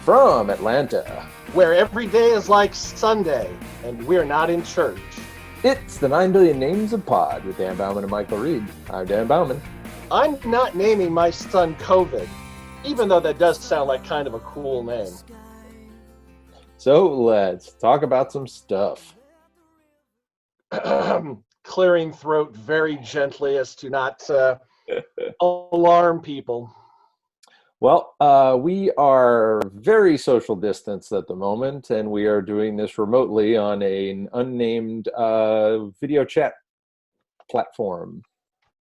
from Atlanta. Where every day is like Sunday, and we're not in church. It's the 9 Billion Names of Pod with Dan Bauman and Michael Reed. I'm Dan Bauman. I'm not naming my son COVID, even though that does sound like kind of a cool name. So let's talk about some stuff. Clearing throat very gently as to not alarm people. Well, we are very social distanced at the moment, and we are doing this remotely on an unnamed video chat platform.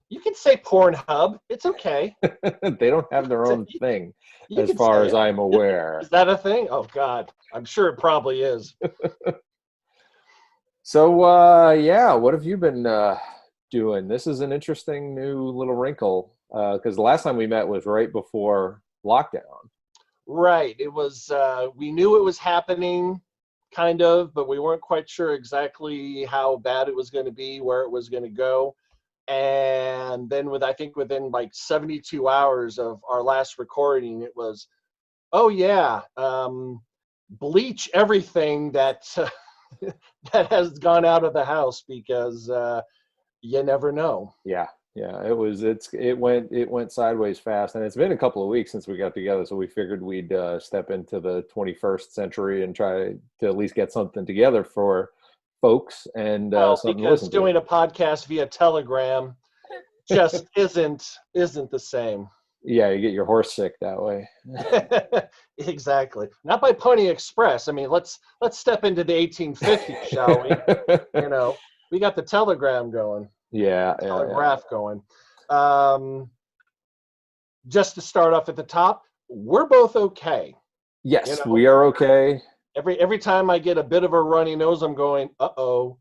You can say Pornhub. It's okay. They don't have their own thing, You as can far say as it. I'm aware. Is that a thing? Oh, God. I'm sure it probably is. So, yeah, what have you been doing? This is an interesting new little wrinkle, because the last time we met was right before lockdown. Right. It was, we knew it was happening, kind of, but we weren't quite sure exactly how bad it was going to be, where it was going to go. And then I think within like 72 hours of our last recording, it was, oh yeah, bleach everything that that has gone out of the house, because you never know. Yeah, it went sideways fast, and it's been a couple of weeks since we got together, so we figured we'd step into the 21st century and try to at least get something together for folks and something to listen because doing to. a podcast via Telegram just isn't the same. Yeah, you get your horse sick that way. Exactly. Not by Pony Express. I mean, let's step into the 1850s, shall we? You know, we got the telegram going. Telegraph going. Just to start off at the top, we're both okay. Yes, You know? we are okay. Every time I get a bit of a runny nose, I'm going, uh-oh,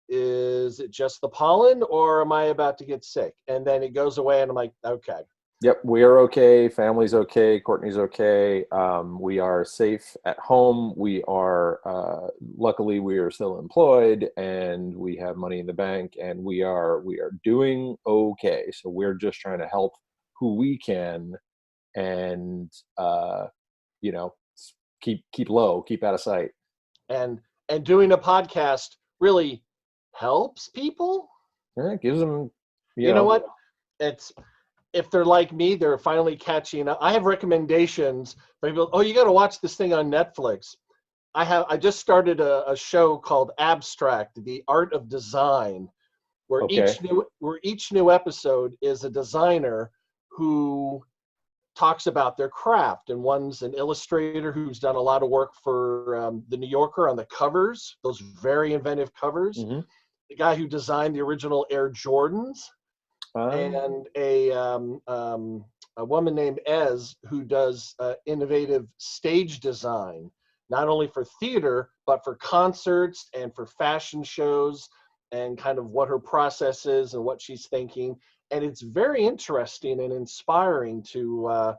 is it just the pollen, or am I about to get sick? And then it goes away, and I'm like, okay. Yep, we are okay. Family's okay. Courtney's okay. We are safe at home. We are luckily we are still employed, and we have money in the bank, and we are doing okay. So we're just trying to help who we can, and keep low, keep out of sight. And doing a podcast really helps people. Yeah, it gives them. You know what? It's, if they're like me, they're finally catching up. I have recommendations for people. Oh, you got to watch this thing on Netflix. I just started a show called Abstract: The Art of Design, where each new episode is a designer who talks about their craft. And one's an illustrator who's done a lot of work for the New Yorker on the covers, those very inventive covers. Mm-hmm. The guy who designed the original Air Jordans. And a woman named Ez, who does innovative stage design, not only for theater, but for concerts and for fashion shows, and kind of what her process is and what she's thinking. And it's very interesting and inspiring to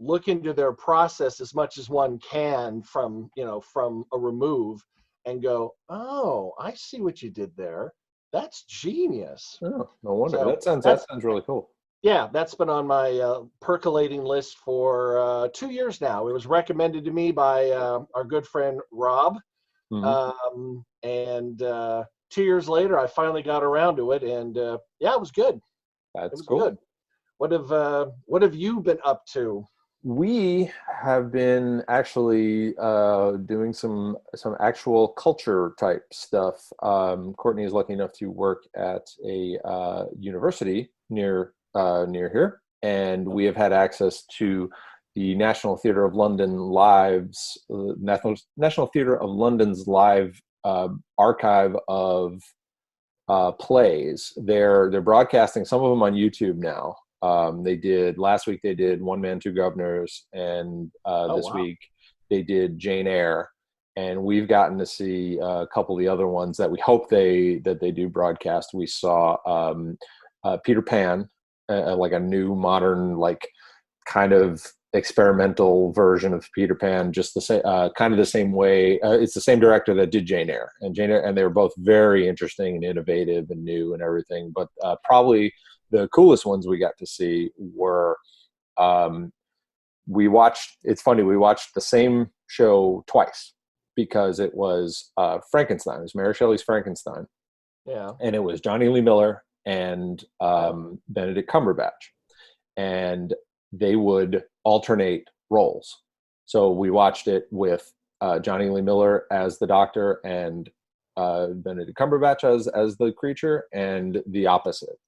look into their process as much as one can from a remove, and go, oh, I see what you did there. That's genius. Oh, no wonder. So that sounds really cool. Yeah, that's been on my percolating list for 2 years now. It was recommended to me by our good friend Rob. Mm-hmm. And 2 years later, I finally got around to it, and it was good. That's cool. Good. What have you been up to? We have been actually doing some actual culture type stuff. Courtney is lucky enough to work at a university near here, and we have had access to the National Theatre of London National Theatre of London's live archive of plays. They're broadcasting some of them on YouTube now. Last week they did One Man, Two Governors, and this week they did Jane Eyre, and we've gotten to see a couple of the other ones that we hope they do broadcast. We saw Peter Pan, like a new modern, like kind of experimental version of Peter Pan, just the same kind of the same way. It's the same director that did Jane Eyre, and they were both very interesting and innovative and new and everything. But probably the coolest ones we got to see were we watched. It's funny. We watched the same show twice because it was Frankenstein. It was Mary Shelley's Frankenstein, Yeah. and it was Johnny Lee Miller and Benedict Cumberbatch, and they would alternate roles. So we watched it with Johnny Lee Miller as the Doctor and Benedict Cumberbatch as the creature, and the opposite,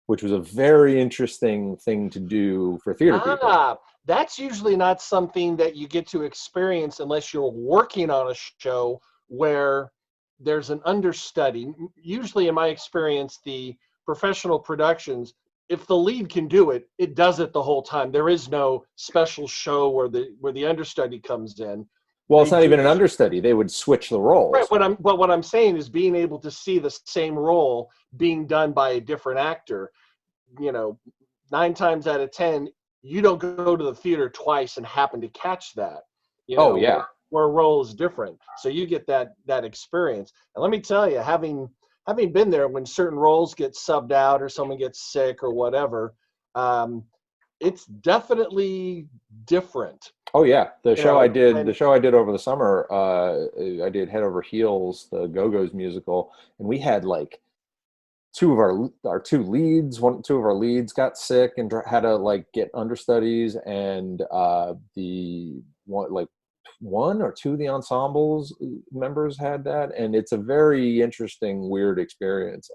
which was a very interesting thing to do for theater people. That's usually not something that you get to experience unless you're working on a show where there's an understudy. Usually, in my experience, the professional productions, if the lead can do it, it does it the whole time. There is no special show where the understudy comes in. Well, They it's not do even an understudy. They would switch the roles. Right. What I'm saying is being able to see the same role being done by a different actor. 9 times out of 10, you don't go to the theater twice and happen to catch that. Oh yeah. Where a role is different, so you get that experience. And let me tell you, having been there when certain roles get subbed out or someone gets sick or whatever, it's definitely different. Oh yeah, the show I did over the summer, I did Head Over Heels, the Go-Go's musical, and we had like two of our two of our leads got sick and had to like get understudies, and one or two of the ensembles members had that, and it's a very interesting, weird experience.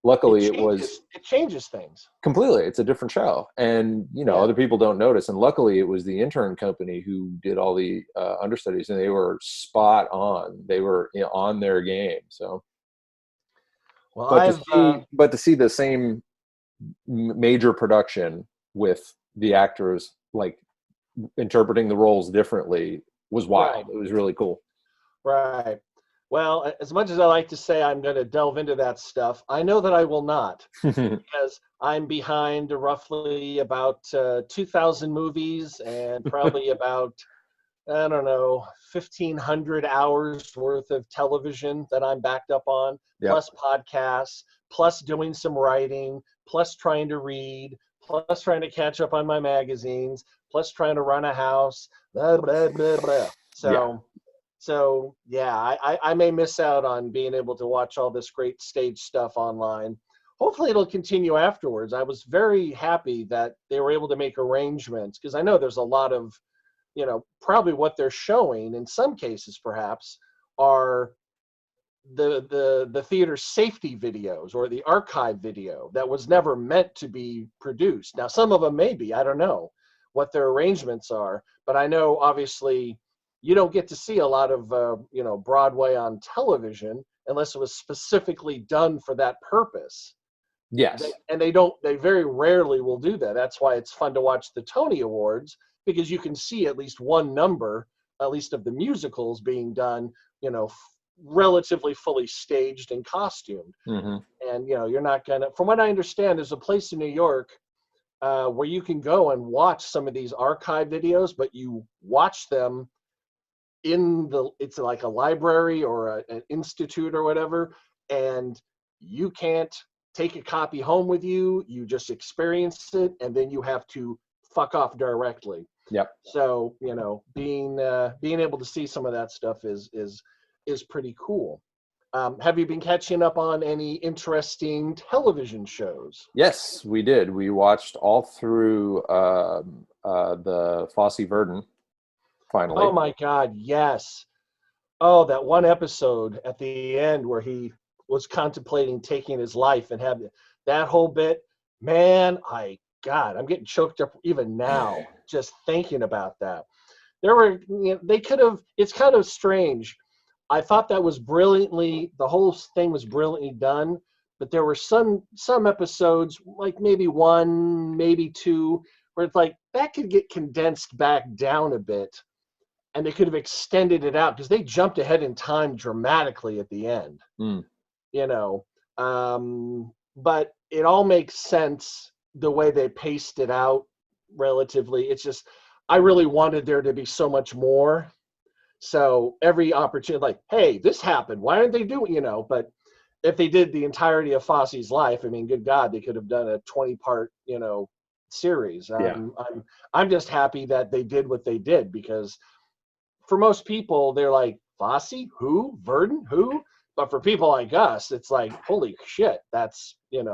Luckily, it changes things completely. It's a different show, and other people don't notice. And luckily, it was the intern company who did all the understudies, and they were spot on. They were on their game. So, but to see the same major production with the actors like interpreting the roles differently was wild. Right. It was really cool. Right. Well, as much as I like to say I'm going to delve into that stuff, I know that I will not, because I'm behind roughly about 2,000 movies and probably about, 1,500 hours worth of television that I'm backed up on, plus podcasts, plus doing some writing, plus trying to read, plus trying to catch up on my magazines, plus trying to run a house, blah, blah, blah, blah. So I may miss out on being able to watch all this great stage stuff online. Hopefully it'll continue afterwards. I was very happy that they were able to make arrangements, because I know there's a lot of, probably what they're showing in some cases perhaps are the theater safety videos or the archive video that was never meant to be produced. Now, some of them may be, I don't know what their arrangements are, but I know obviously you don't get to see a lot of, Broadway on television unless it was specifically done for that purpose. Yes. They very rarely will do that. That's why it's fun to watch the Tony Awards, because you can see at least one number, at least of the musicals being done, relatively fully staged and costumed. Mm-hmm. And, you're not going to, from what I understand, there's a place in New York where you can go and watch some of these archive videos, but you watch them it's like a library or an institute or whatever, and you can't take a copy home with you. You just experience it, and then you have to fuck off directly. Yep. So, being able to see some of that stuff is pretty cool. Have you been catching up on any interesting television shows? Yes, we did. We watched all through the Fosse Verdon. Finally. Oh my God, yes. Oh, that one episode at the end where he was contemplating taking his life and had that whole bit. Man, I'm getting choked up even now just thinking about that. It's kind of strange. I thought that was the whole thing was brilliantly done, but there were some episodes, like maybe one, maybe two, where it's like that could get condensed back down a bit. And they could have extended it out, because they jumped ahead in time dramatically at the end. But it all makes sense the way they paced it out relatively. It's just, I really wanted there to be so much more. So every opportunity, like, hey, this happened, why aren't they doing, but if they did the entirety of Fosse's life, I mean, good God, they could have done a 20-part, series. Yeah. I'm just happy that they did what they did, because for most people they're like, Fosse, who? Verdon, who? But for people like us, it's like, holy shit, that's, Yeah,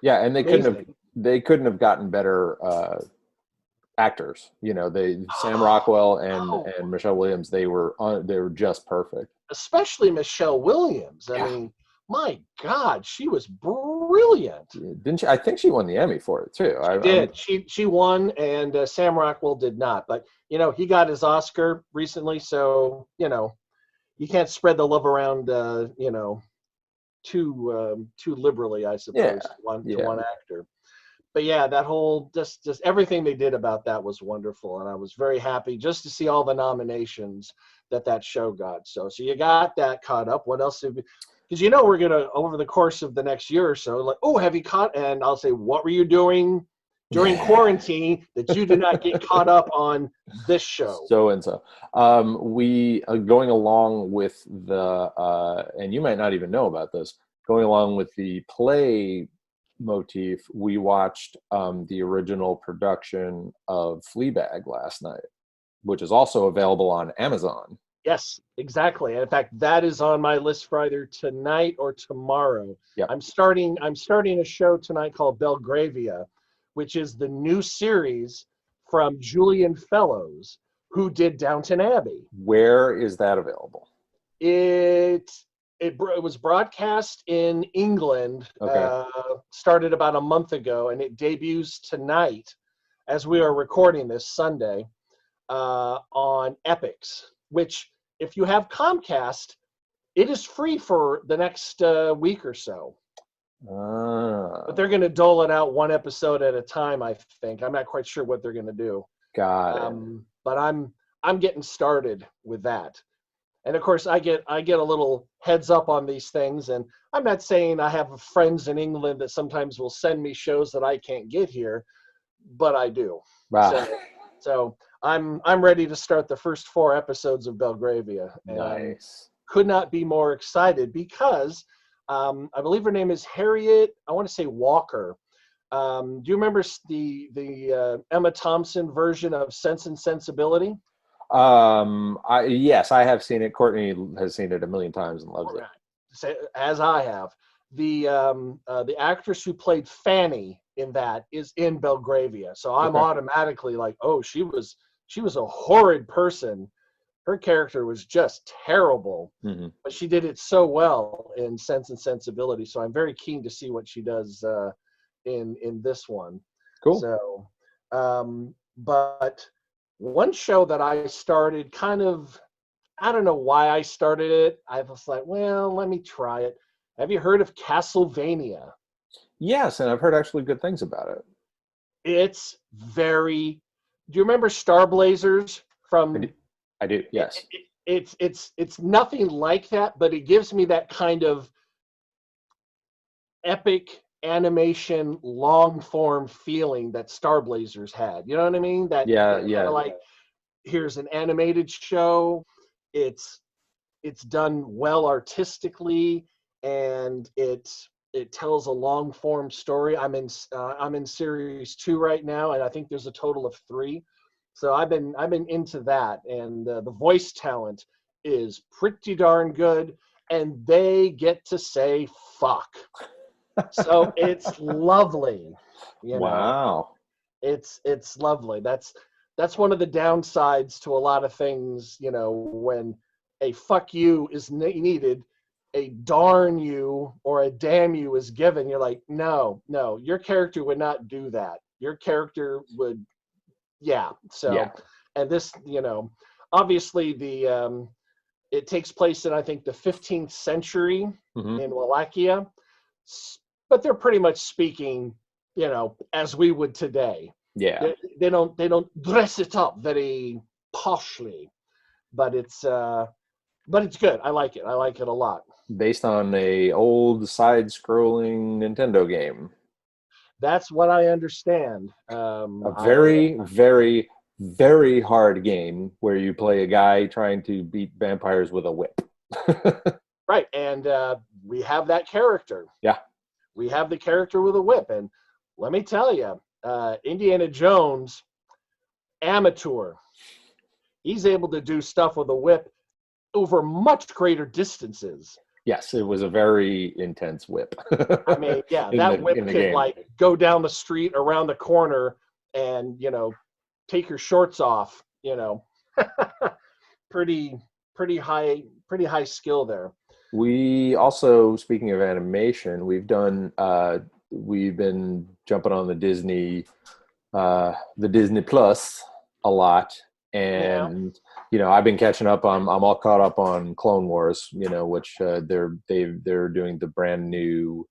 and amazing. they couldn't have gotten better actors. Sam Rockwell Oh, and Michelle Williams, they were just perfect. especially Michelle Williams. I Yeah. mean, my God, she was brilliant. Didn't she? I think she won the Emmy for it too. She did. She won, and Sam Rockwell did not. But he got his Oscar recently, so you can't spread the love around, too liberally, I suppose, to one actor. But yeah, that whole just everything they did about that was wonderful, and I was very happy just to see all the nominations that show got. So you got that caught up. What else have you? Because we're gonna, over the course of the next year or so, like, oh, have you caught? And I'll say, what were you doing during quarantine that you did not get caught up on this show? So and so. We going along with and you might not even know about this. Going along with the play motif, we watched the original production of Fleabag last night, which is also available on Amazon. Yes, exactly. And in fact, that is on my list for either tonight or tomorrow. Yep. I'm starting a show tonight called Belgravia, which is the new series from Julian Fellows, who did Downton Abbey. Where is that available? It was broadcast in England, Okay. started about a month ago, and it debuts tonight, as we are recording this Sunday, on Epix, which, if you have Comcast, it is free for the next week or so. But they're going to dole it out one episode at a time, I think. I'm not quite sure what they're going to do. Got it. But I'm getting started with that. And of course, I get a little heads up on these things, and I'm not saying I have friends in England that sometimes will send me shows that I can't get here, but I do. Wow. So I'm ready to start the first 4 episodes of Belgravia. And Nice. could not be more excited, because I believe her name is Harriet, I want to say Walker. Do you remember the Emma Thompson version of Sense and Sensibility? Yes, I have seen it. Courtney has seen it a million times and loves it. As I have. The actress who played Fanny in that is in Belgravia. So I'm automatically like, oh, she was a horrid person. Her character was just terrible, but she did it so well in Sense and Sensibility. So I'm very keen to see what she does in this one. Cool. So, but one show that I started, kind of, I don't know why I started it. I was like, well, let me try it. Have you heard of Castlevania? Yes, and I've heard actually good things about it. It's very. Do you remember Star Blazers from? I do. Yes. It's nothing like that, but it gives me that kind of epic animation, long form feeling that Star Blazers had. You know what I mean? That like, here's an animated show. It's done well artistically, and it tells a long form story. I'm in series 2 right now, and I think there's a total of 3. So I've been into that, and the voice talent is pretty darn good, and they get to say fuck. So it's lovely. Wow. It's lovely. That's one of the downsides to a lot of things, when a fuck you is needed, a darn you or a damn you is given. You're like, no, your character would not do that. Your character would, yeah. So, yeah. And this, obviously it takes place in, I think, the 15th century in Wallachia, but they're pretty much speaking, as we would today. Yeah. They don't dress it up very poshly, but it's good. I like it. I like it a lot. Based on a old side-scrolling Nintendo game. That's what I understand. A very, very, very hard game where you play a guy trying to beat vampires with a whip. Right, and we have that character. Yeah. We have the character with a whip, and let me tell you, Indiana Jones, amateur. He's able to do stuff with a whip over much greater distances. Yes, it was a very intense whip. I mean, yeah, in that the whip could game. like go down the street around the corner and, take your shorts off, pretty pretty high skill there. We also, speaking of animation, we've been jumping on the Disney Plus a lot, Yeah. and I've been catching up. I'm all caught up on Clone Wars, which they're doing the brand new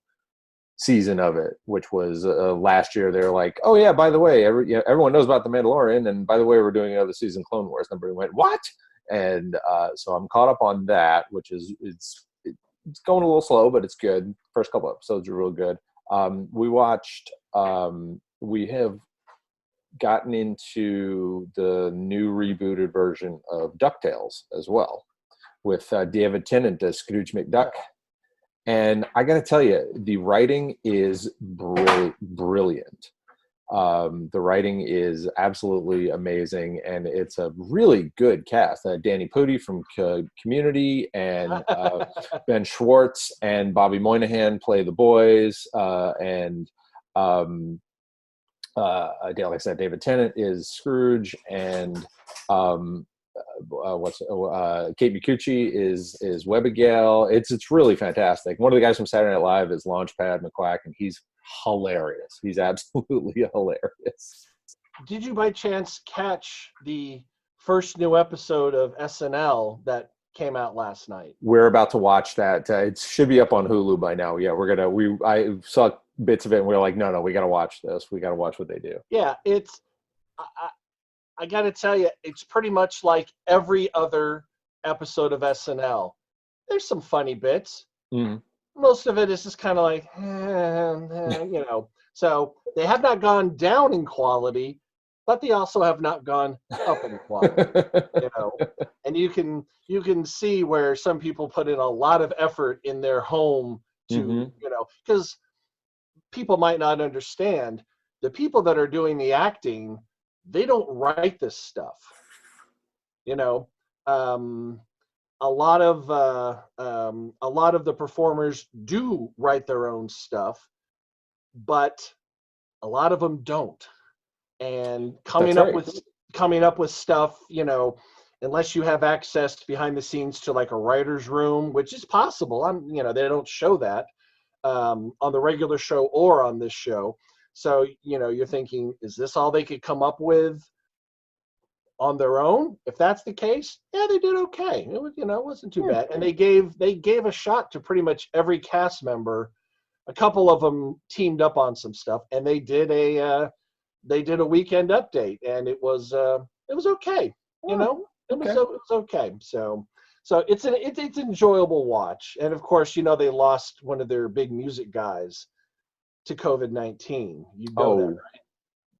season of it, which was last year. They're like, oh yeah, by the way, everyone knows about the Mandalorian, and by the way, we're doing another season of Clone Wars. And everybody went, what? And so I'm caught up on that, which is it's going a little slow, but it's good. First couple episodes are real good. We have gotten into the new rebooted version of DuckTales as well, with David Tennant as Scrooge McDuck. And I got to tell you, the writing is brilliant. The writing is absolutely amazing, and it's a really good cast. Danny Pudi from Community, and Ben Schwartz and Bobby Moynihan play the boys, and like I said, David Tennant is Scrooge, and Kate Micucci is Webigail. It's really fantastic. One of the guys from Saturday Night Live is Launchpad McQuack, and he's hilarious. He's absolutely hilarious. Did you by chance catch the first new episode of SNL that came out last night? We're about to watch that. It should be up on Hulu by now. Yeah, I saw bits of it, and we were like, no, we got to watch this. We got to watch what they do. Yeah, I got to tell you, it's pretty much like every other episode of SNL. There's some funny bits. Mm-hmm. Most of it is just kind of like, So they have not gone down in quality, but they also have not gone up in quality. And you can see where some people put in a lot of effort in their home to, because people might not understand. The people that are doing the acting, they don't write this stuff. A lot of the performers do write their own stuff, but a lot of them don't. And coming up with stuff, unless you have access behind the scenes to like a writer's room, which is possible. They don't show that on the regular show or on this show. So, you're thinking, is this all they could come up with on their own? If that's the case, yeah, they did okay. It was, it wasn't too bad. And they gave a shot to pretty much every cast member. A couple of them teamed up on some stuff, and they did a weekend update, and it was okay. It was okay. So it's an enjoyable watch. And of course, they lost one of their big music guys to COVID-19. You know that, right?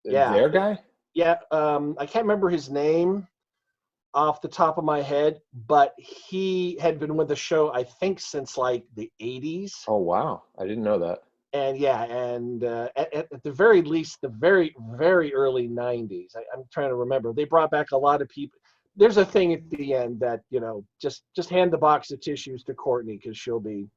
Yeah. Their guy? Yeah. I can't remember his name off the top of my head, but he had been with the show, I think, since like the 80s. Oh, wow. I didn't know that. And at the very least, the very, very early 90s. I'm trying to remember. They brought back a lot of people. There's a thing at the end that, just hand the box of tissues to Courtney, because she'll be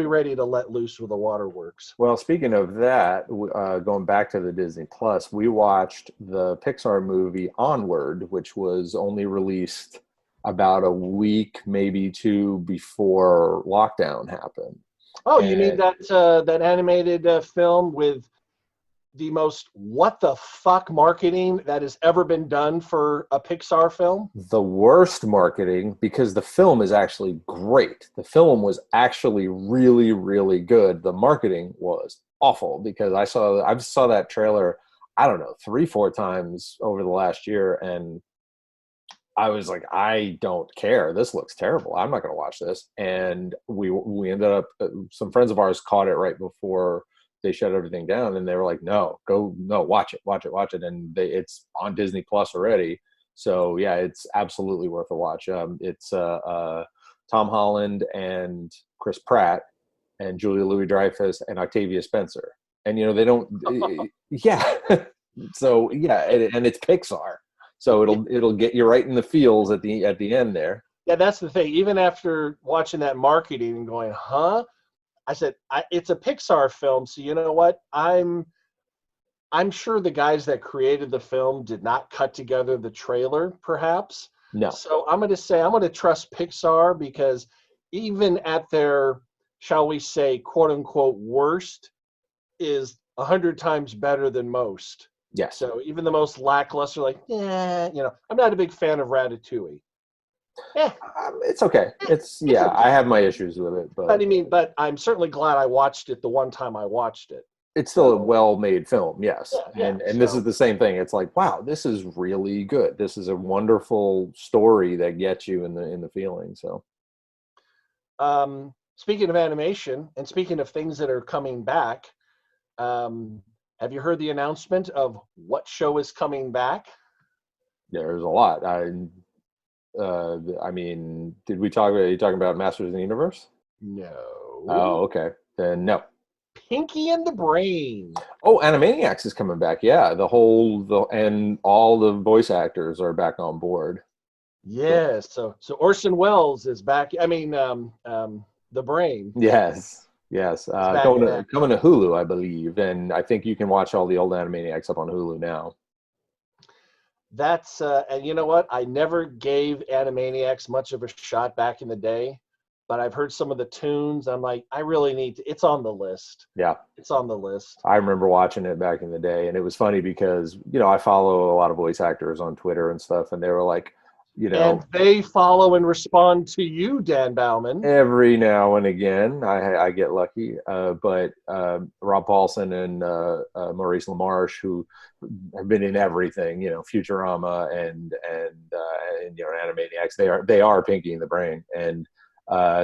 ready to let loose with the waterworks. Well, speaking of that, going back to the Disney Plus, we watched the Pixar movie Onward, which was only released about a week, maybe two, before lockdown happened. Oh, you mean that animated film with the most what the fuck marketing that has ever been done for a Pixar film? The worst marketing, because the film is actually great. The film was actually really, really good. The marketing was awful, because I saw that trailer, I don't know, 3-4 times over the last year, and I was like, I don't care. This looks terrible. I'm not going to watch this. And we ended up, some friends of ours caught it right before they shut everything down, and they were like, watch it. And it's on Disney Plus already. So yeah, it's absolutely worth a watch. It's Tom Holland and Chris Pratt and Julia Louis-Dreyfus and Octavia Spencer. and they don't. Yeah. So yeah, and it's Pixar, so it'll get you right in the feels at the end there. Yeah, that's the thing. Even after watching that marketing and going, huh? I said, it's a Pixar film, so you know what? I'm sure the guys that created the film did not cut together the trailer, perhaps. No. So I'm going to say I'm going to trust Pixar, because even at their, shall we say, quote unquote, worst, is 100 times better than most. Yes. So even the most lackluster, like, I'm not a big fan of Ratatouille. It's okay. It's okay. I have my issues with it, but I'm certainly glad I watched it the one time I watched it. It's still a well-made film, yes. Yeah, and this is the same thing. It's like, wow, this is really good. This is a wonderful story that gets you in the feeling. So, speaking of animation and speaking of things that are coming back, have you heard the announcement of what show is coming back? There's a lot. I mean, did we talk? Are you talking about Masters of the Universe? No. Oh, okay. Then no. Pinky and the Brain. Oh, Animaniacs is coming back. Yeah, and all the voice actors are back on board. Yes. So Orson Welles is back. I mean, the Brain. Yes. Coming to Hulu, I believe, and I think you can watch all the old Animaniacs up on Hulu now. That's and you know what? I never gave Animaniacs much of a shot back in the day, but I've heard some of the tunes. I'm like, I really need to. It's on the list. Yeah, it's on the list. I remember watching it back in the day, and it was funny because I follow a lot of voice actors on Twitter and stuff, and they were like, and they follow and respond to you, Dan Bauman. Every now and again, I get lucky. But Rob Paulson and Maurice LaMarche, who have been in everything, Futurama and Animaniacs, they are Pinky and the Brain, and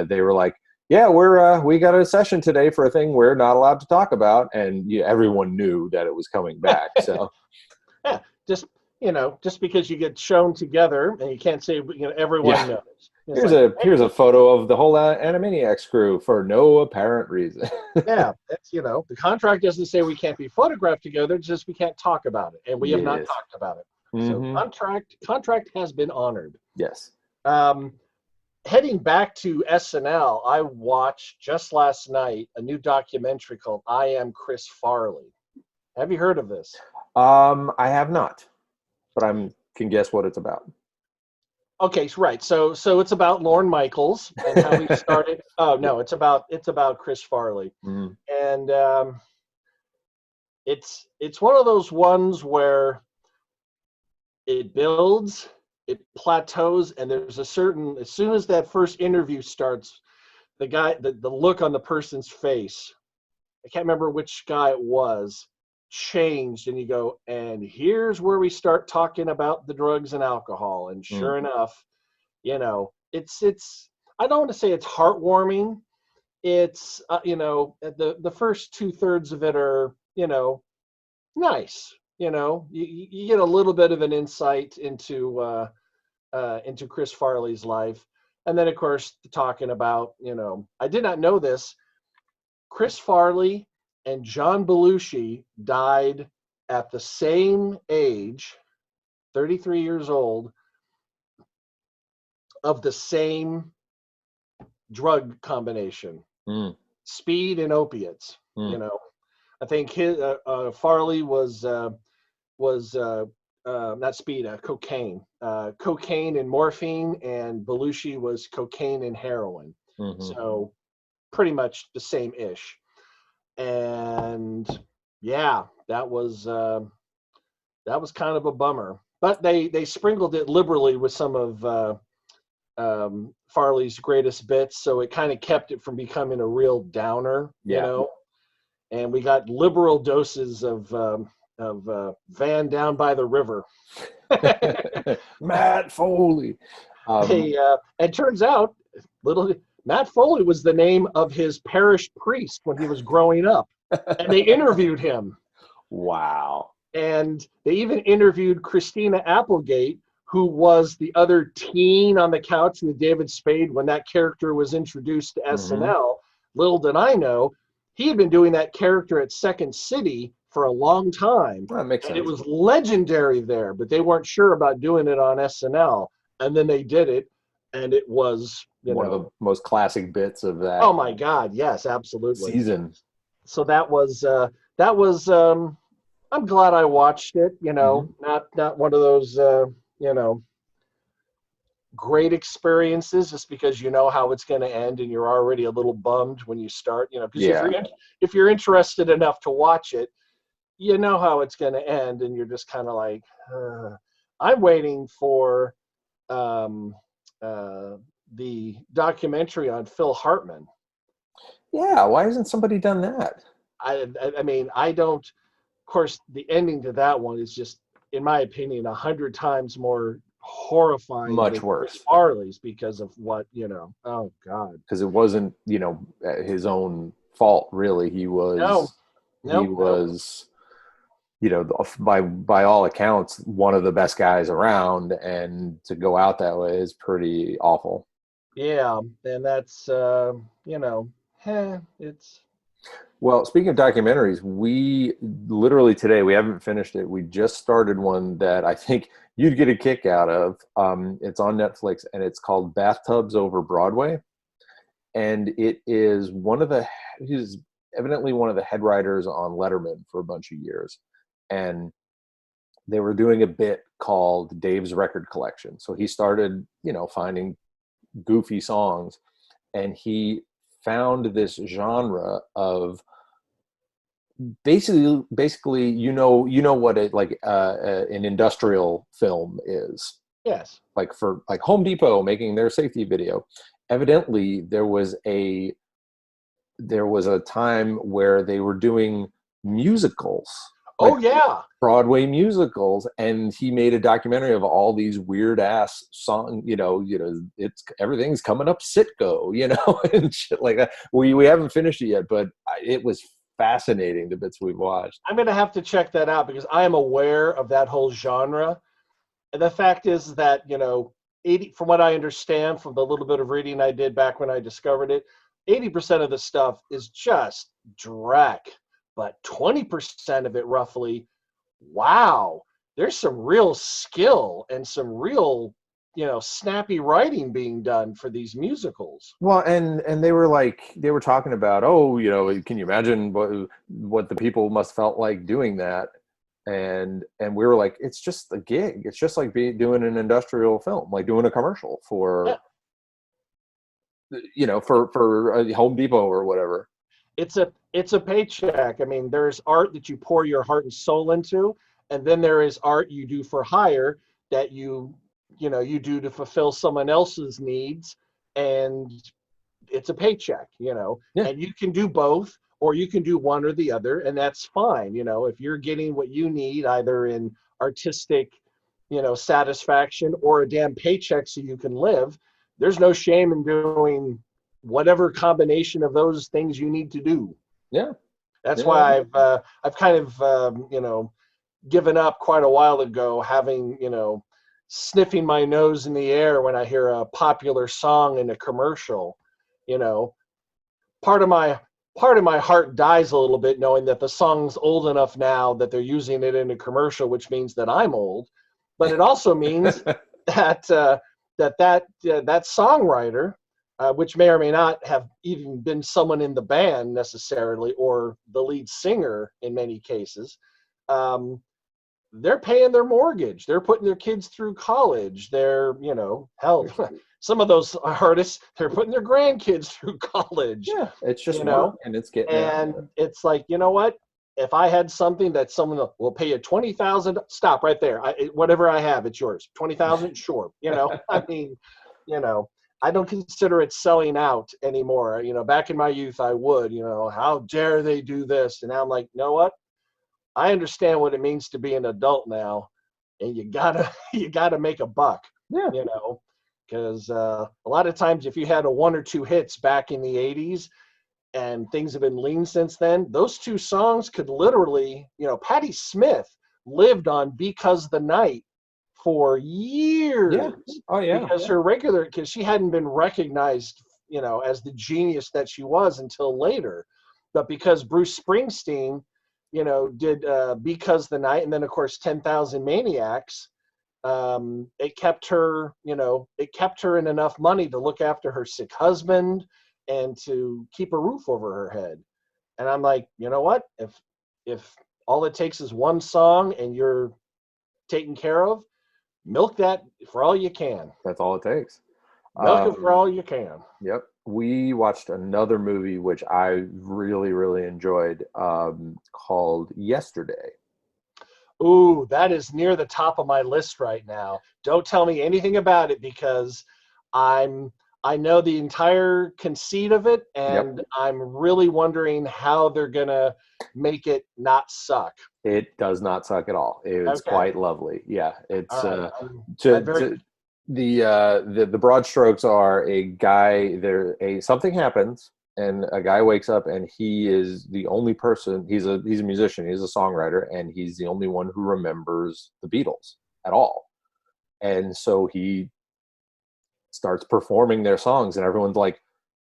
they were like, yeah, we got a session today for a thing we're not allowed to talk about, and everyone knew that it was coming back. So yeah, just because you get shown together and you can't say, everyone knows. Here's a photo of the whole Animaniacs crew for no apparent reason. Yeah, that's the contract doesn't say we can't be photographed together, just we can't talk about it, and we have not talked about it. Mm-hmm. So contract has been honored. Yes. Heading back to SNL, I watched just last night a new documentary called I Am Chris Farley. Have you heard of this? I have not, but I can guess what it's about. Okay, right. So it's about Lorne Michaels and how he started. Oh no, it's about Chris Farley, and it's one of those ones where it builds, it plateaus, and there's as soon as that first interview starts, the look on the person's face, I can't remember which guy it was, changed, and you go, and here's where we start talking about the drugs and alcohol, and sure enough, it's I don't want to say it's heartwarming. It's the first 2/3 of it are nice. You get a little bit of an insight into Chris Farley's life, and then of course talking about I did not know this. Chris Farley and John Belushi died at the same age, 33 years old, of the same drug combination, speed and opiates. I think his Farley was not speed, cocaine, cocaine and morphine, and Belushi was cocaine and heroin. So pretty much the same ish. And yeah, that was kind of a bummer. But they sprinkled it liberally with some of Farley's greatest bits, so it kind of kept it from becoming a real downer. And we got liberal doses of Van Down by the River. Matt Foley. It turns out Matt Foley was the name of his parish priest when he was growing up, and they interviewed him. Wow. And they even interviewed Christina Applegate, who was the other teen on the couch with David Spade when that character was introduced to SNL. Little did I know, he had been doing that character at Second City for a long time, That makes and it sense. was legendary there, but they weren't sure about doing it on SNL, and then they did it, and it was, One of the most classic bits of oh that my God, yes, absolutely. season. So that was I'm glad I watched it, Hmm. not one of those you know great experiences just because you know how it's going to end and you're already a little bummed when you start, because Yeah. if you're interested enough to watch it, you know how it's going to end, and you're just kind of like, I'm waiting for um, uh, the documentary on Phil Hartman. Yeah. Why hasn't somebody done that? I mean, I don't. Of course, the ending to that one is just, in my opinion, 100 times more horrifying Much than Chris worse. Farley's because of what. Oh God, Because it wasn't, his own fault, really. He no, was, he nope, nope. was, by all accounts, one of the best guys around, and to go out that way is pretty awful. Yeah, and that's it's Well, speaking of documentaries, we literally today, we haven't finished it. We just started one that I think you'd get a kick out of. It's on Netflix, and it's called Bathtubs Over Broadway. And it is he's evidently one of the head writers on Letterman for a bunch of years. And they were doing a bit called Dave's Record Collection. So he started, finding goofy songs, and he found this genre of basically what it like an industrial film is, yes. like for like Home Depot making their safety video. Evidently there was a time where they were doing musicals, like Oh yeah. Broadway musicals, and he made a documentary of all these weird ass song, it's everything's coming up Sitco, and shit like that. We haven't finished it yet, but it was fascinating, the bits we've watched. I'm gonna have to check that out because I am aware of that whole genre. And the fact is that, 80, from what I understand from the little bit of reading I did back when I discovered it, 80% of the stuff is just dreck, but 20% of it roughly, wow, there's some real skill and some real, snappy writing being done for these musicals. Well, and they were talking about, oh, can you imagine what the people must felt like doing that? And we were like, it's just a gig. It's just like doing an industrial film, like doing a commercial Yeah, for a Home Depot or whatever. it's a paycheck. I mean, there's art that you pour your heart and soul into, and then there is art you do for hire that you do to fulfill someone else's needs, and it's a paycheck, Yeah, and you can do both, or you can do one or the other, and that's fine. If you're getting what you need, either in artistic, satisfaction or a damn paycheck so you can live, there's no shame in doing whatever combination of those things you need to do. yeah, That's yeah. why I've kind of given up quite a while ago, having sniffing my nose in the air when I hear a popular song in a commercial. You know, part of my part of my heart dies a little bit knowing that the song's old enough now that they're using it in a commercial, which means that I'm old. But it also means that that songwriter, which may or may not have even been someone in the band necessarily, or the lead singer in many cases, um, they're paying their mortgage. They're putting their kids through college. They're, hell, some of those artists, they're putting their grandkids through college, Yeah, it's just you work know, and it's getting it out and there. it's like, you know what? If I had something that someone will pay you 20,000, stop right there. Whatever I have, it's yours. 20,000, sure. I mean, you know, I don't consider it selling out anymore. Back in my youth, I would. How dare they do this? And now I'm like, you know what? I understand what it means to be an adult now, and you gotta you gotta make a buck. Yeah. Because a lot of times, if you had a one or two hits back in the '80s, and things have been lean since then, those two songs could literally, Patti Smith lived on Because the Night for Yeah. years Oh yeah. because she hadn't been recognized, as the genius that she was until later. but because Bruce Springsteen, did Because the Night, and then of course 10,000 Maniacs, it kept her, it kept her in enough money to look after her sick husband and to keep a roof over her head. And I'm like, you know what? If all it takes is one song and you're taken care of, milk that for all you can. That's all it takes. Milk it for all you can. Yep. We watched another movie which I really, really enjoyed, called Yesterday. Ooh, that is near the top of my list right now. Don't tell me anything about it because I know the entire conceit of it, and Yep. I'm really wondering how they're gonna make it not suck. It does not suck at all. It's Okay. quite lovely. Yeah. It's All right. I'm to, very to the broad strokes are a guy something happens and a guy wakes up and he is the only person. He's a musician, he's a songwriter, and he's the only one who remembers the Beatles at all. And so he starts performing their songs and everyone's like,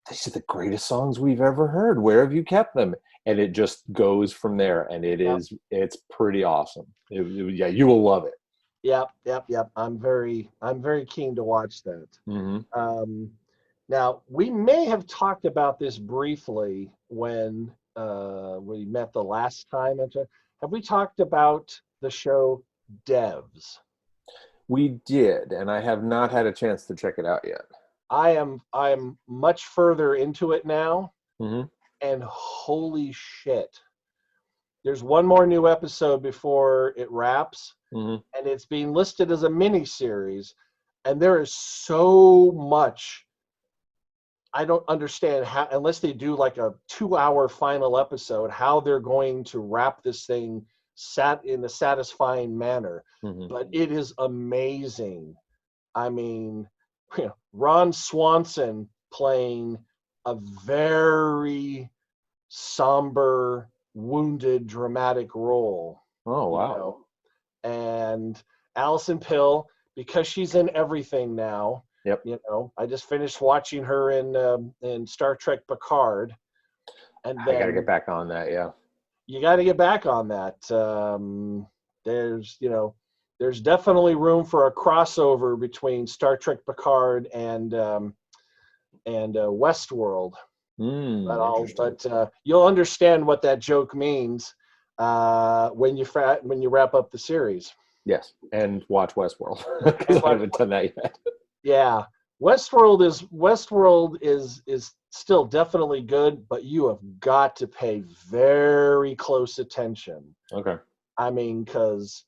these are the greatest songs we've ever heard, where have you kept them? And it just goes from there, and it's pretty awesome. Yeah, you will love it. Yep. I'm very keen to watch that. Mm-hmm. Now we may have talked about this briefly when we met the last time. Have we talked about the show Devs? We did, and I have not had a chance to check it out yet. I am much further into it now, Mm-hmm. and holy shit. There's one more new episode before it wraps, Mm-hmm. and it's being listed as a mini series, and there is so much I don't understand how, unless they do like a 2-hour final episode, how they're going to wrap this thing in a satisfying manner. Mm-hmm. But it is amazing. I mean, Ron Swanson playing a very somber, wounded, dramatic role. Oh, wow. And Alison Pill, because she's in everything now. Yep. I just finished watching her in Star Trek Picard, and I then got to get back on that. Yeah. you got to get back on that. There's definitely room for a crossover between Star Trek Picard and Westworld. But you'll understand what that joke means when you wrap up the series. Yes, and watch Westworld because I haven't done that yet. Yeah, Westworld is still definitely good, but you have got to pay very close attention. Okay. I mean, because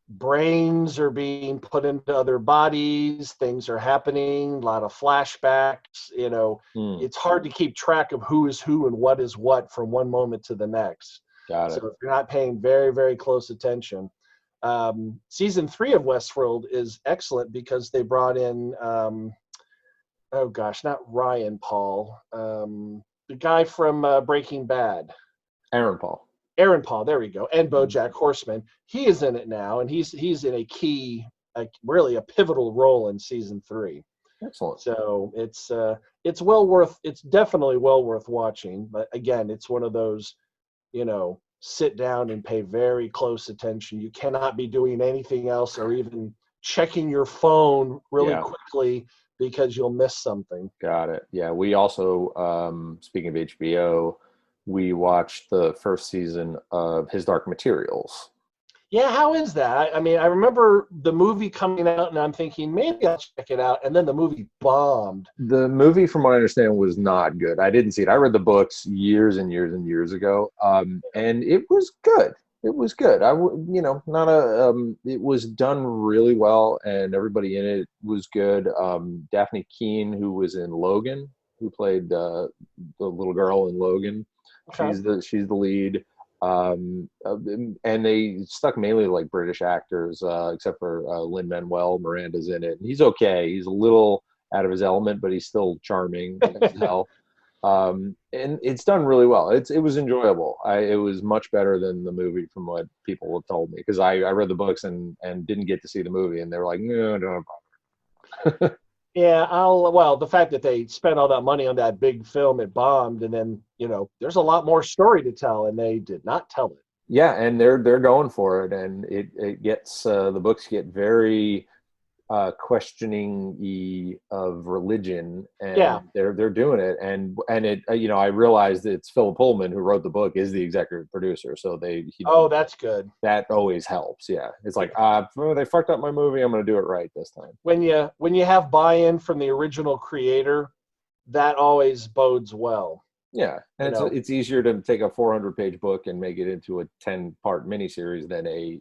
brains are being put into other bodies, things are happening, a lot of flashbacks. It's hard to keep track of who is who and what is what from one moment to the next. Got it. So if you're not paying very, very close attention. Season 3 of Westworld is excellent because they brought in, not Ryan Paul, the guy from Breaking Bad. Aaron Paul, there we go, and BoJack Horseman. He is in it now, and he's in a key, really a pivotal role in season 3. Excellent. So it's definitely well worth watching. But again, it's one of those, sit down and pay very close attention. You cannot be doing anything else or even checking your phone really quickly because you'll miss something. Got it. Yeah, we also, speaking of HBO, we watched the first season of His Dark Materials. Yeah, how is that? I mean, I remember the movie coming out, and I'm thinking, maybe I'll check it out, and then the movie bombed. The movie, from what I understand, was not good. I didn't see it. I read the books years and years and years ago, and it was good. It was good. It was done really well, and everybody in it was good. Daphne Keane, who was in Logan, who played the little girl in Logan, Okay. she's the lead. And they stuck mainly like British actors, except for Lin-Manuel Miranda's in it. And he's okay. He's a little out of his element, but he's still charming as hell. And it's done really well. It was enjoyable. It was much better than the movie from what people have told me, because I read the books and didn't get to see the movie, and they were like, no, don't bother. Yeah, well, the fact that they spent all that money on that big film, it bombed, and then, there's a lot more story to tell, and they did not tell it. Yeah, and they're going for it, and it gets the books get very questioning of religion, and Yeah. they're doing it, and it I realized it's Philip Pullman who wrote the book is the executive producer, so they Oh, that's good. that always helps. Yeah, it's like they fucked up my movie, I'm going to do it right this time. When you have buy-in from the original creator, that always bodes well. Yeah, and it's easier to take a 400-page book and make it into a 10-part miniseries than a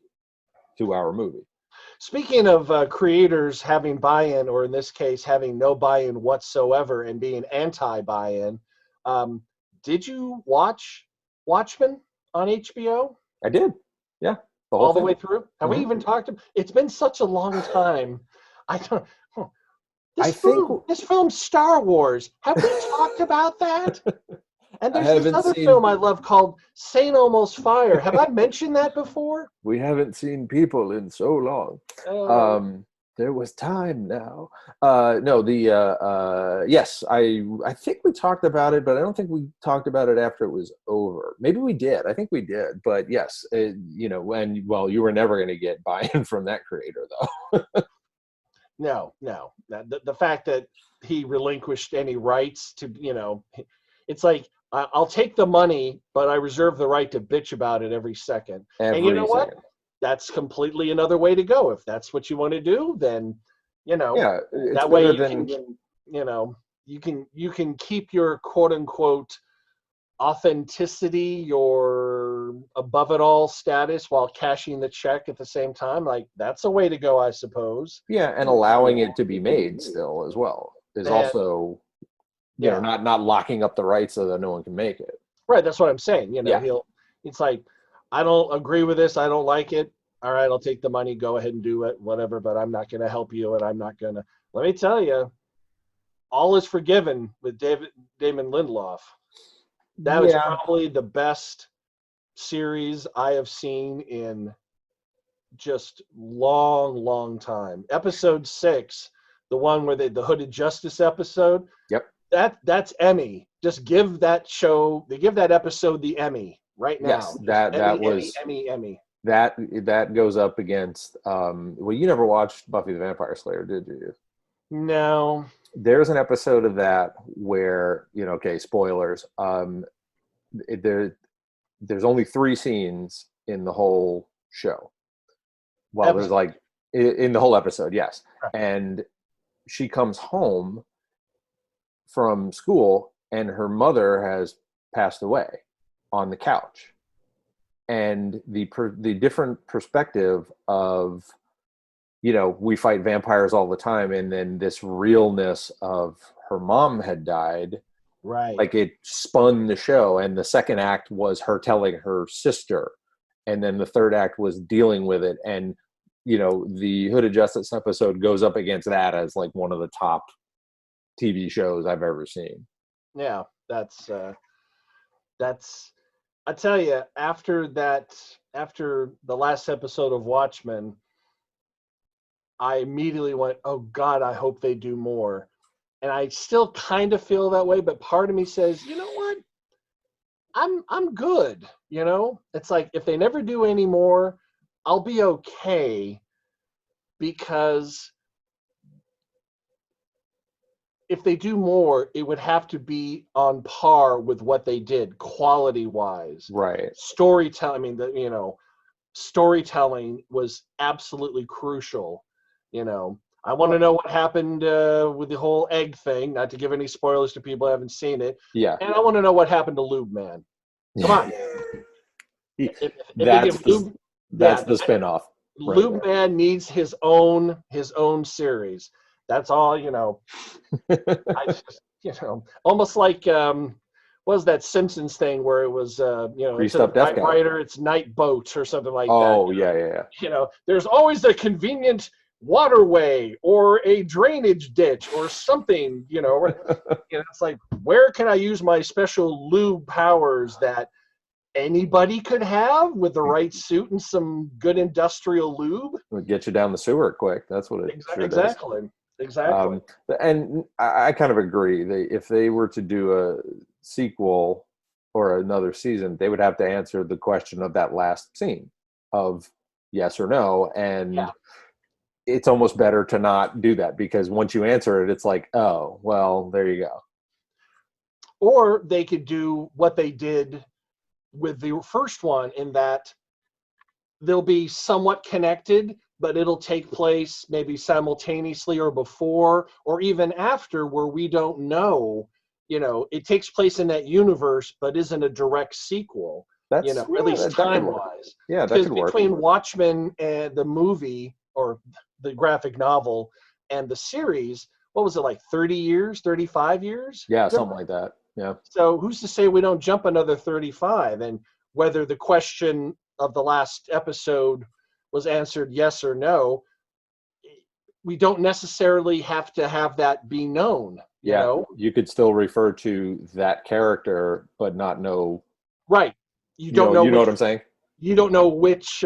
2-hour movie. Speaking of creators having buy-in, or in this case, having no buy-in whatsoever and being anti-buy-in, did you watch Watchmen on HBO? I did. Yeah, the whole All the thing. way through? Have we even talked? It's been such a long time. I don't. This film's Star Wars. Have we talked about that? And there's this other film I love called Saint Elmo's Fire. Have I mentioned that before? We haven't seen people in so long. There was time now. No, yes, I think we talked about it, but I don't think we talked about it after it was over. Maybe we did. I think we did. But yes, you were never going to get buy-in from that creator, though. No. The fact that he relinquished any rights to, it's like, I'll take the money, but I reserve the right to bitch about it every second. And you know what? That's completely another way to go. If that's what you want to do, then, that way you can keep your quote unquote authenticity, your above it all status, while cashing the check at the same time. Like, that's a way to go, I suppose. Yeah, and allowing it to be made still as well is also, not locking up the rights so that no one can make it. Right, that's what I'm saying. It's like, I don't agree with this, I don't like it. All right, I'll take the money, go ahead and do it, whatever, but I'm not going to help you, and I'm not going to. Let me tell you, all is forgiven with Damon Lindelof. That was probably the best series I have seen in just long time. Episode 6, the one where the Hooded Justice episode. Yep. That's Emmy. Just give that episode the Emmy right now. Yes, that was Emmy. That goes up against. You never watched Buffy the Vampire Slayer, did you? No. There's an episode of that where spoilers. There's only 3 scenes in the whole show. Well, there's like in the whole episode, yes. Right. And she comes home from school, and her mother has passed away on the couch. And the different perspective of, we fight vampires all the time, and then this realness of her mom had died, right? Like, it spun the show, and the second act was her telling her sister, and then the third act was dealing with it, and the Hooded Justice episode goes up against that as like one of the top TV shows I've ever seen. Yeah, that's. I tell you, after the last episode of Watchmen, I immediately went, oh God, I hope they do more. And I still kind of feel that way, but part of me says, you know what? I'm good. It's like, if they never do any more, I'll be okay, because if they do more, it would have to be on par with what they did quality-wise. Right. Storytelling, storytelling was absolutely crucial. I want to know what happened with the whole egg thing, not to give any spoilers to people who haven't seen it. Yeah. And I want to know what happened to Lube Man. Come on. That's the spinoff. Lube Man needs his own series. That's all, I just, almost like, what was that Simpsons thing where it was, it's a Night Rider, it's Night Boat or something like that. Oh, yeah. There's always a convenient waterway or a drainage ditch or something, it's like, where can I use my special lube powers that anybody could have with the right suit and some good industrial lube? It'll get you down the sewer quick. That's what it exactly. Exactly. And I kind of agree. If they were to do a sequel or another season, they would have to answer the question of that last scene of yes or no. Yeah. And it's almost better to not do that, because once you answer it, it's like, oh, well, there you go. Or they could do what they did with the first one, in that they'll be somewhat connected, but it'll take place maybe simultaneously or before or even after, where we don't know. It takes place in that universe, but isn't a direct sequel, That's at yeah, least that could time work. wise. Yeah, that Because could work. between Watchmen and the movie, or the graphic novel, and the series, what was it, like 30 years, 35 years Yeah, something different? like that. Yeah. So who's to say we don't jump another 35? And whether the question of the last episode was answered yes or no, we don't necessarily have to have that be known, Yeah, you could still refer to that character, but not know. Right. You don't know You know which what I'm saying? you don't know which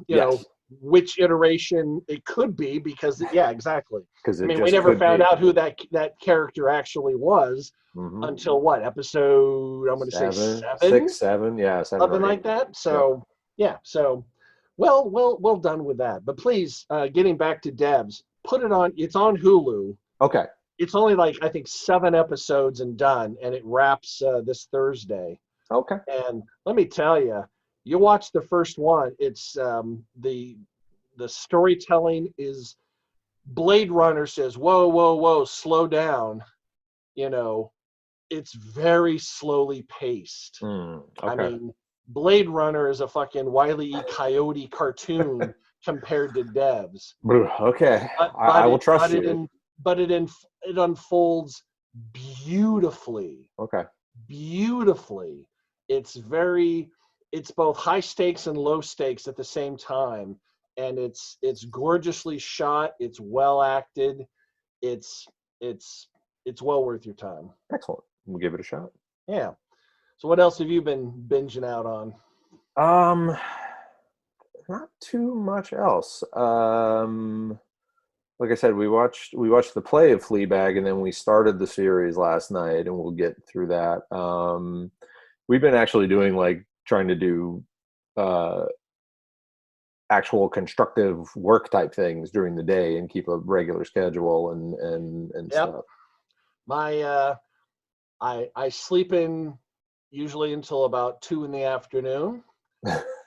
Yes, which iteration it could be, because yeah, exactly. because I it mean, we just never could found be. out who that character actually was Hmm. until what episode, I'm going to say Seven, 7, six, seven. Yeah, seven something or eight. like that. Yep. So yeah, so well done with that. But please, getting back to Devs, put it on. It's on Hulu. Okay. It's only like, I think, 7 episodes and done, and it wraps this Thursday. Okay. And let me tell you, you watch the first one. It's the storytelling is, Blade Runner says, "Whoa, whoa, whoa, slow down." You know, it's very slowly paced. I Okay. mean, Blade Runner is a fucking Wile E. Coyote cartoon compared to Devs, Okay. but I will trust you. it unfolds beautifully, Okay. beautifully. It's very, it's both high stakes and low stakes at the same time, and it's gorgeously shot. It's well acted. It's it's it's well worth your time. Excellent. We'll give it a shot. Yeah. So what else have you been binging out on? Um, Not too much else. Like I said, we watched the play of Fleabag, and then we started the series last night, and we'll get through that. We've been actually doing, like, trying to do uh, actual constructive work type things during the day and keep a regular schedule and Yep. stuff. My I sleep in usually until about 2 in the afternoon.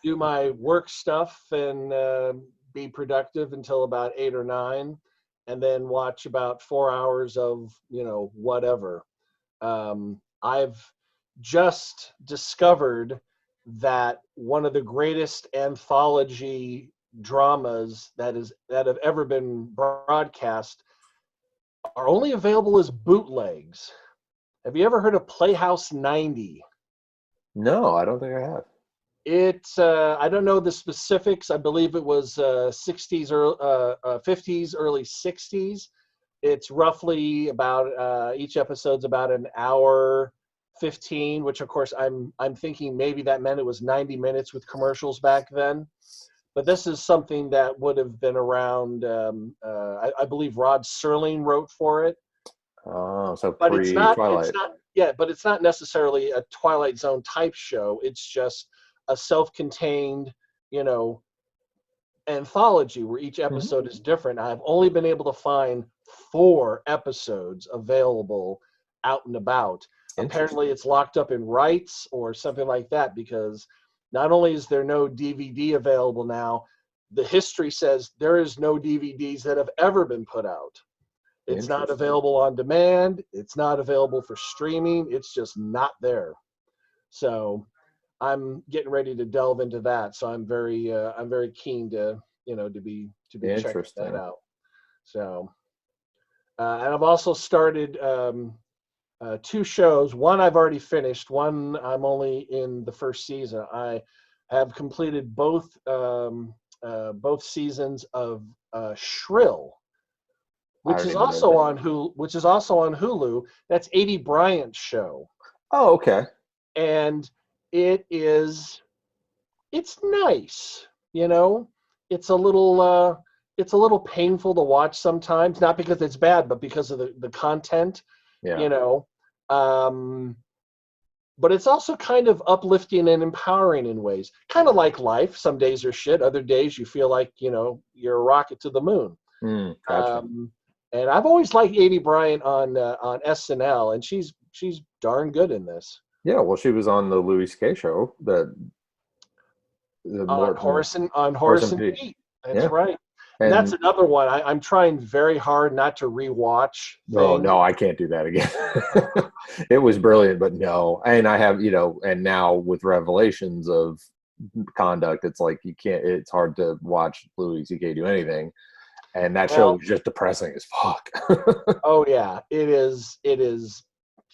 Do my work stuff and be productive until about 8 or 9, and then watch about 4 hours of whatever. I've just discovered that one of the greatest anthology dramas that have ever been broadcast are only available as bootlegs. Have you ever heard of Playhouse 90? No, I don't think I have. I don't know the specifics. I believe it was 60s or 50s, early 60s. It's roughly about, each episode's about an hour 15, which of course I'm thinking maybe that meant it was 90 minutes with commercials back then. But this is something that would have been around. I believe Rod Serling wrote for it. Oh, so But it's not. It's pre-Twilight. not. Yeah, but it's not necessarily a Twilight Zone type show. It's just a self-contained, you know, anthology where each Hmm. episode is different. I've only been able to find 4 episodes available out and about. Apparently, Interesting. it's locked up in rights or something like that, because not only is there no DVD available now, the history says there is no DVDs that have ever been put out. It's not Interesting. available on demand. It's not available for streaming. It's just not there. So I'm getting ready to delve into that. So I'm very keen to to be checking that Interesting. out. So and I've also started 2 shows. One I've already finished. One I'm only in the first season. I have completed both seasons of Shrill, I which don't is even know also that. on Hulu. Which is also on Hulu. That's Adie Bryant's show, Oh, okay. and it's nice. It's a little it's a little painful to watch sometimes, not because it's bad, but because of the content, Yeah. you know. But it's also kind of uplifting and empowering in ways. Kind of like life. Some days are shit. Other days you feel like, you know, you're a rocket to the moon. Gotcha. And I've always liked Adie Bryant on SNL, and she's darn good in this. Yeah, well, she was on the Louis C.K. show, the On Morton Horace and Pete. Pete. That's Yeah, right. And that's and another one. I'm trying very hard not to rewatch oh things. no, I can't do that again. It was brilliant, but no. And I have, and now with revelations of conduct, it's like you can't. It's hard to watch Louis C.K. do anything, and that show Well, was just depressing as fuck. oh yeah, it is. It is.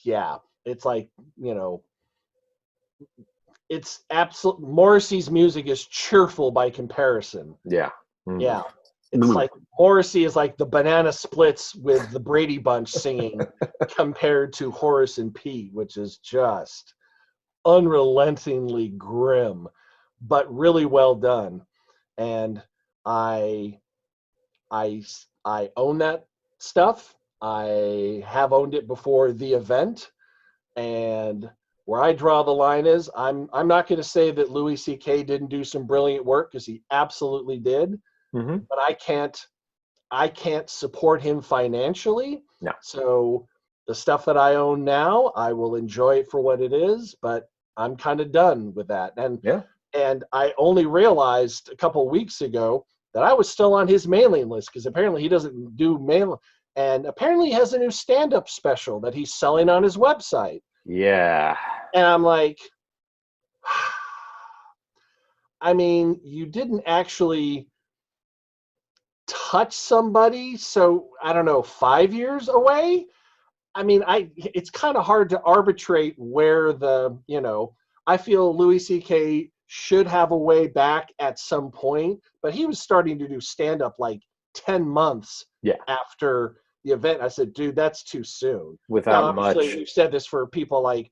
Yeah, it's like, it's absolute. Morrissey's music is cheerful by comparison. Yeah. Yeah, it's like Morrissey is like the Banana Splits with the Brady Bunch singing compared to Horace and Pete, which is just unrelentingly grim, but really well done. And I I own that stuff. I have owned it before the event, and where I draw the line is I'm not going to say that Louis C.K. didn't do some brilliant work, because he absolutely did, but I can't support him financially. No. So the stuff that I own now, I will enjoy it for what it is, but I'm kind of done with that. And I only realized a couple weeks ago that I was still on his mailing list, because apparently he doesn't do mail, and apparently he has a new stand-up special that he's selling on his website. Yeah. And I'm like, I mean, you didn't actually touch somebody, so I don't know, 5 years away? I mean, it's kind of hard to arbitrate where I feel Louis C.K. should have a way back at some point, but he was starting to do stand-up like 10 months after the event. I said, dude, that's too soon. Without now, obviously, much. we've said this for people like,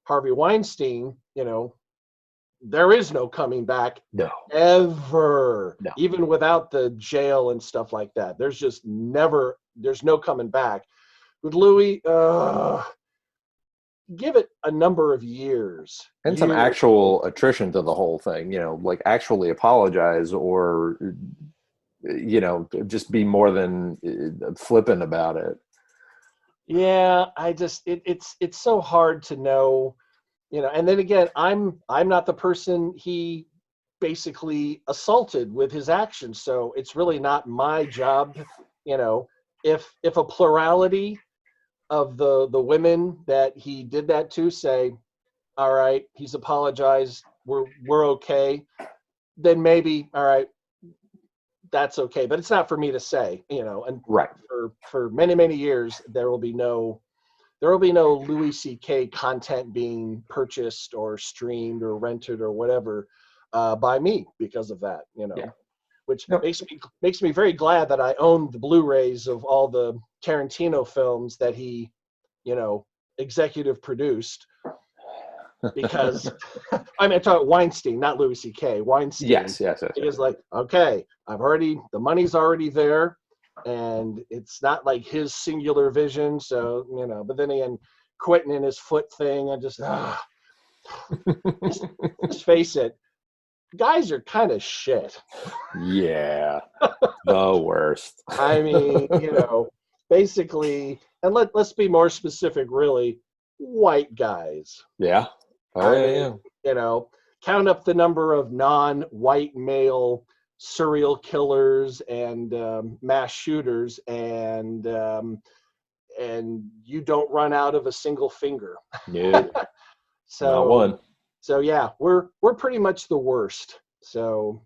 Harvey Weinstein, there is no coming back. No. Ever. No. Even without the jail and stuff like that. There's no coming back. With Louis, give it a number of years. And some actual attrition to the whole thing, like actually apologize, or, just be more than flippant about it. Yeah, it's so hard to know, and then again, I'm not the person he basically assaulted with his actions, so it's really not my job, if a plurality of the women that he did that to say, all right, he's apologized, we're okay, then maybe, all right, that's okay. But it's not for me to say, and right. For many, many years, there will be no Louis C.K. content being purchased or streamed or rented or whatever by me because of that, which makes me very glad that I own the Blu-rays of all the Tarantino films that he, executive produced, because I mean, I'm talking Weinstein, not Louis C.K. Weinstein. Yes. Because like, okay, the money's already there, and it's not like his singular vision. So, but then again, Quentin and his foot thing, I just face it, guys are kind of shit. Yeah, the worst. I mean, basically, and let's be more specific, really, white guys. Yeah. Count up the number of non-white male serial killers and mass shooters, and you don't run out of a single finger. Yeah. So, not one. So yeah, we're pretty much the worst. So,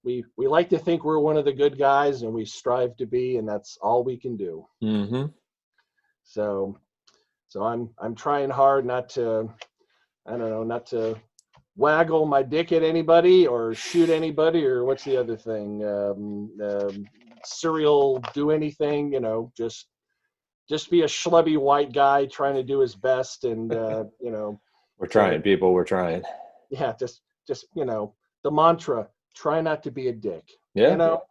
we like to think we're one of the good guys, and we strive to be, and that's all we can do. Mm-hmm. So I'm trying hard not to waggle my dick at anybody or shoot anybody, or what's the other thing? Serial do anything, just be a schlubby white guy trying to do his best, and we're trying, people. We're trying. Yeah, just the mantra: try not to be a dick. Yeah. You know,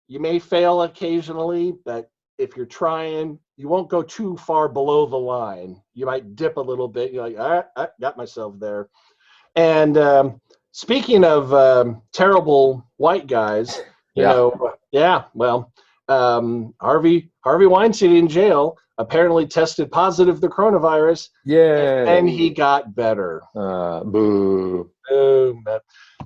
you may fail occasionally, but if you're trying, you won't go too far below the line. You might dip a little bit. You're like, all right, I got myself there. And speaking of terrible white guys, Yeah. yeah, well, Harvey Weinstein in jail apparently tested positive the coronavirus, and Yay. he got better. Boo.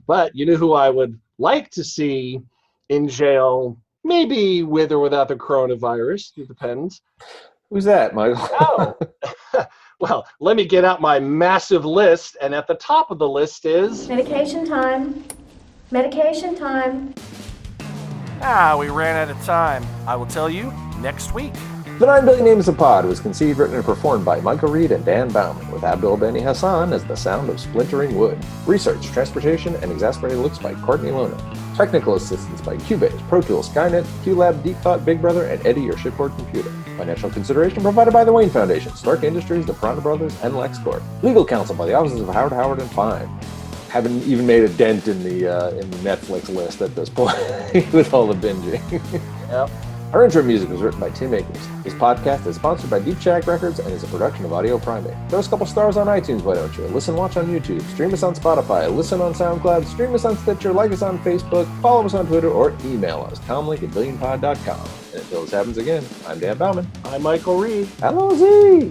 But you know who I would like to see in jail, maybe with or without the coronavirus, it depends. Who's that, Michael? Oh, well, let me get out my massive list, and at the top of the list is... Medication time. Medication time. We ran out of time. I will tell you next week. The 9 Billion Names of Pod was conceived, written, and performed by Michael Reed and Dan Bauman, with Abdul Beni Hassan as the sound of splintering wood. Research, transportation, and exasperated looks by Courtney Lona. Technical assistance by Cubase, Pro Tools, Skynet, QLab, Deep Thought, Big Brother, and Eddie, your shipboard computer. Financial consideration provided by the Wayne Foundation, Stark Industries, the Prana Brothers, and LexCorp. Legal counsel by the offices of Howard and Fine. Haven't even made a dent in the Netflix list at this point with all the binging. Yep. Our intro music was written by Tim Akers. This podcast is sponsored by Deep Shack Records and is a production of Audio Primate. Throw us a couple stars on iTunes, why don't you? Listen, watch on YouTube. Stream us on Spotify. Listen on Soundcloud. Stream us on Stitcher. Like us on Facebook. Follow us on Twitter or email us. comlink@billionpod.com. And until this happens again, I'm Dan Bauman. I'm Michael Reed. Hello, Z.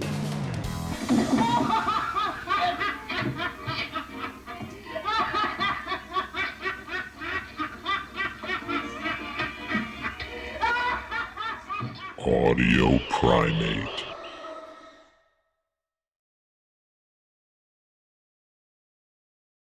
Audio Primate.